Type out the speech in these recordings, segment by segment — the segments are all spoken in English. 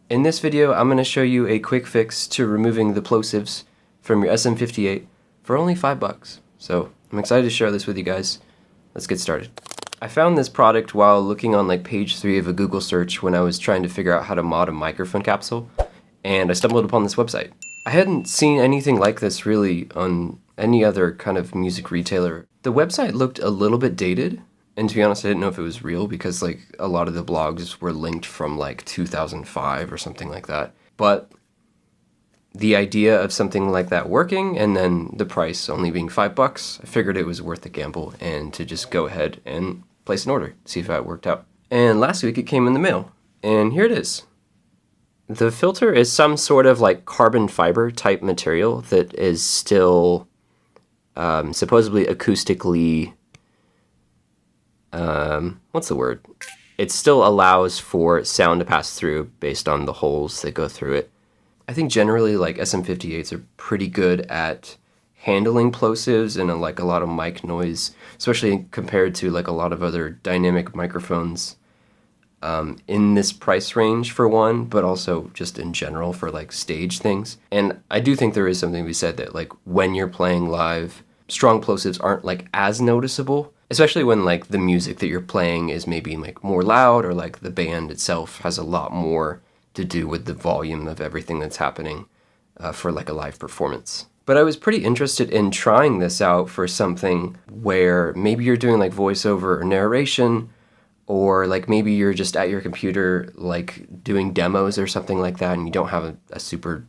In this video, I'm going to show you a quick fix to removing the plosives from your SM58 for only $5. So I'm excited to share this with you guys. Let's get started. I found this product while looking on like page 3 of a Google search when I was trying to figure out how to mod a microphone capsule, and I stumbled upon this website. I hadn't seen anything like this really on any other kind of music retailer. The website looked a little bit dated, and to be honest, I didn't know if it was real because like a lot of the blogs were linked from like 2005 or something like that. But the idea of something like that working and then the price only being $5, I figured it was worth the gamble and to just go ahead and place an order, see if that worked out. And last week it came in the mail, and here it is. The filter is some sort of like carbon fiber type material that is still supposedly acoustically, what's the word? It still allows for sound to pass through based on the holes that go through it. I think generally like SM58s are pretty good at handling plosives and like a lot of mic noise, especially compared to like a lot of other dynamic microphones in this price range for one, but also just in general for like stage things. And I do think there is something to be said that like when you're playing live, strong plosives aren't like as noticeable, especially when like the music that you're playing is maybe like more loud or like the band itself has a lot more to do with the volume of everything that's happening for like a live performance. But I was pretty interested in trying this out for something where maybe you're doing like voiceover or narration, or like maybe you're just at your computer like doing demos or something like that and you don't have a super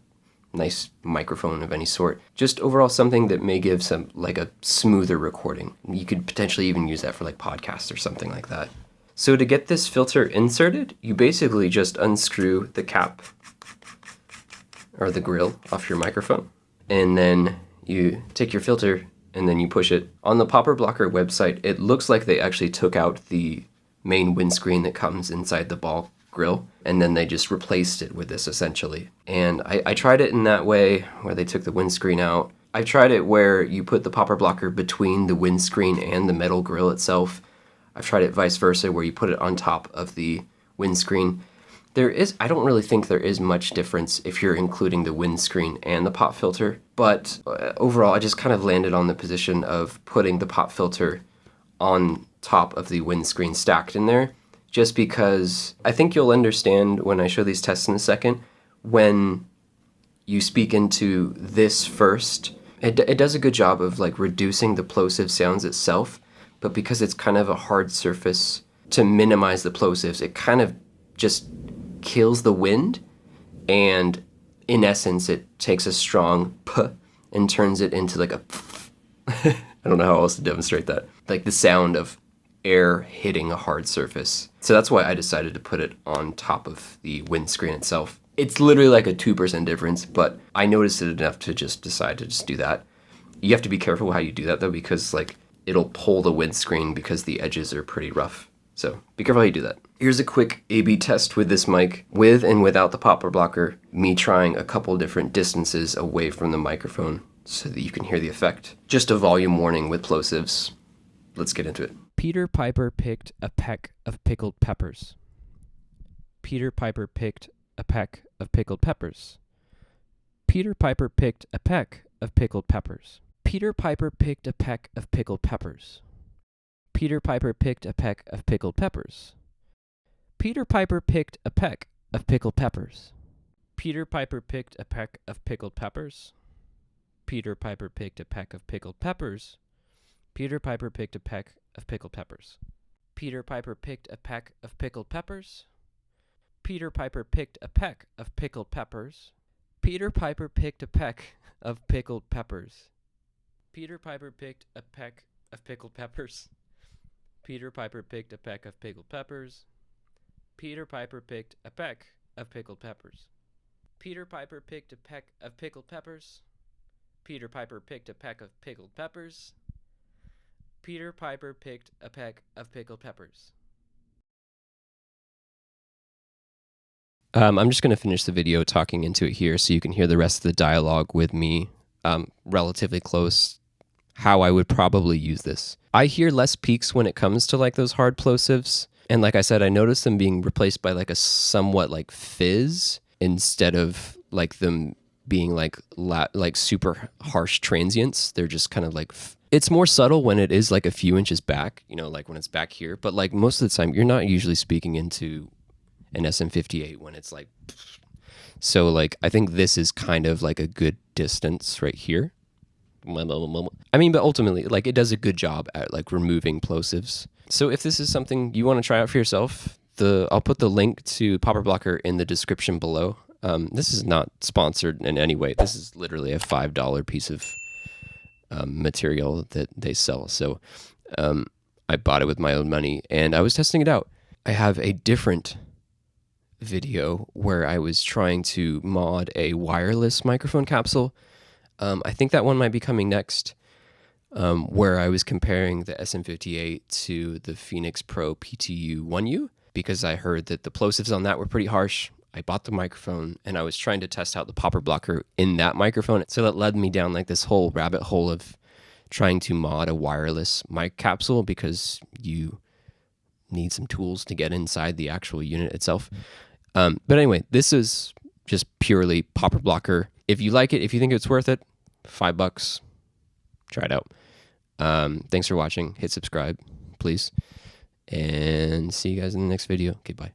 nice microphone of any sort. Just overall something that may give some like a smoother recording. You could potentially even use that for like podcasts or something like that. So to get this filter inserted, you basically just unscrew the cap or the grill off your microphone, and then you take your filter and then you push it. On the Popperblocker website, it looks like they actually took out the main windscreen that comes inside the ball grill, and then they just replaced it with this essentially. And I tried it in that way where they took the windscreen out. I've tried it where you put the Popperblocker between the windscreen and the metal grill itself. I've tried it vice versa where you put it on top of the windscreen. I don't really think there is much difference if you're including the windscreen and the pop filter, but overall I just kind of landed on the position of putting the pop filter on top of the windscreen stacked in there, just because I think you'll understand when I show these tests in a second. When you speak into this first, it does a good job of like reducing the plosive sounds itself, but because it's kind of a hard surface to minimize the plosives, it kind of just kills the wind, and in essence it takes a strong p and turns it into like a I don't know how else to demonstrate that, like the sound of air hitting a hard surface. So that's why I decided to put it on top of the windscreen itself. It's literally like a 2% difference, but I noticed it enough to just decide to just do that. You have to be careful how you do that though, because like it'll pull the windscreen because the edges are pretty rough. So be careful how you do that. Here's a quick A/B test with this mic, with and without the Popperblocker, me trying a couple different distances away from the microphone so that you can hear the effect. Just a volume warning with plosives. Let's get into it. Peter Piper picked a peck of pickled peppers. Peter Piper picked a peck of pickled peppers. Peter Piper picked a peck of pickled peppers. Peter Piper picked a peck of pickled peppers. Peter Piper picked a peck of pickled peppers. Peter Piper picked a peck of pickled peppers. Peter Piper picked a peck of pickled peppers. Peter Piper picked a peck of pickled peppers. Peter Piper picked a peck of pickled peppers. Peter Piper picked a peck of pickled peppers. Peter Piper picked a peck of pickled peppers. Peter Piper picked a peck of pickled peppers. Peter Piper picked a peck of pickled peppers. Peter Piper picked a peck of pickled peppers. Peter Piper picked a peck of pickled peppers. Peter Piper picked a peck of pickled peppers. Peter Piper picked a peck of pickled peppers. Peter Piper picked a peck of pickled peppers. I'm just going to finish the video talking into it here so you can hear the rest of the dialogue with me relatively close, how I would probably use this. I hear less peaks when it comes to like those hard plosives. And like I said, I noticed them being replaced by like a somewhat like fizz. instead of like them being like like super harsh transients. They're just kind of like it's more subtle when it is like a few inches back, you know, like when it's back here. But like most of the time, you're not usually speaking into an SM58 when it's like. So like I think this is kind of like a good distance right here. I mean, but ultimately, like it does a good job at like removing plosives. So if this is something you want to try out for yourself, I'll put the link to Popperblocker in the description below. This is not sponsored in any way. This is literally a $5 piece of material that they sell. So I bought it with my own money and I was testing it out. I have a different video where I was trying to mod a wireless microphone capsule. I think that one might be coming next, where I was comparing the SM58 to the Phoenix Pro PTU 1U because I heard that the plosives on that were pretty harsh. I bought the microphone and I was trying to test out the Popperblocker in that microphone. So that led me down like this whole rabbit hole of trying to mod a wireless mic capsule because you need some tools to get inside the actual unit itself. But anyway, this is just purely Popperblocker. If you like it, if you think it's worth it, $5, try it out. Thanks for watching. Hit subscribe, please. And see you guys in the next video. Okay, bye.